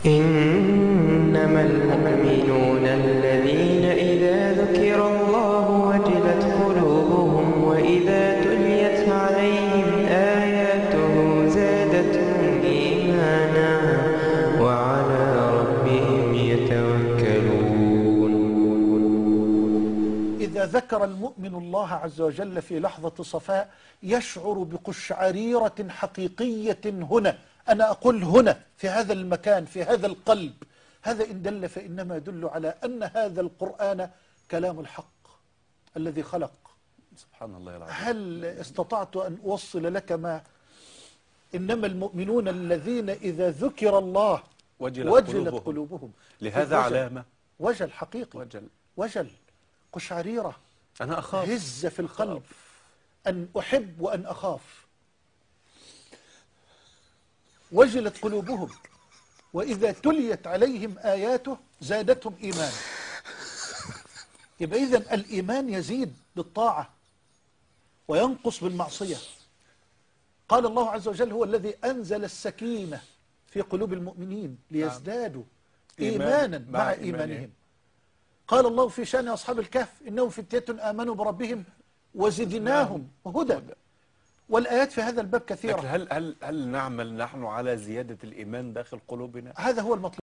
إنما المؤمنون الذين إذا ذكر الله وجلت قلوبهم وإذا تليت عليهم آياته زادتهم إيمانا وعلى ربهم يتوكلون. إذا ذكر المؤمن الله عز وجل في لحظة صفاء يشعر بقشعريرة حقيقية هنا، أنا أقول هنا في هذا المكان في هذا القلب. هذا إن دل فإنما يدل على أن هذا القرآن كلام الحق الذي خلق. سبحان الله العظيم. هل استطعت أن أوصل لك ما إنما المؤمنون الذين إذا ذكر الله وجلت قلوبهم. لهذا علامة وجل حقيقي، وجل قشعريرة، أنا أخاف، هزة في القلب، أن أحب وأن أخاف. وجلت قلوبهم وإذا تليت عليهم آياته زادتهم إيمانا. يبقى إذن الإيمان يزيد بالطاعة وينقص بالمعصية. قال الله عز وجل هو الذي أنزل السكينة في قلوب المؤمنين ليزدادوا إيمانا مع إيمانهم. قال الله في شأن أصحاب الكهف إنهم فتية آمنوا بربهم وزدناهم هدى. والآيات في هذا الباب كثيرة. لكن هل نعمل نحن على زيادة الإيمان داخل قلوبنا؟ هذا هو المطلوب.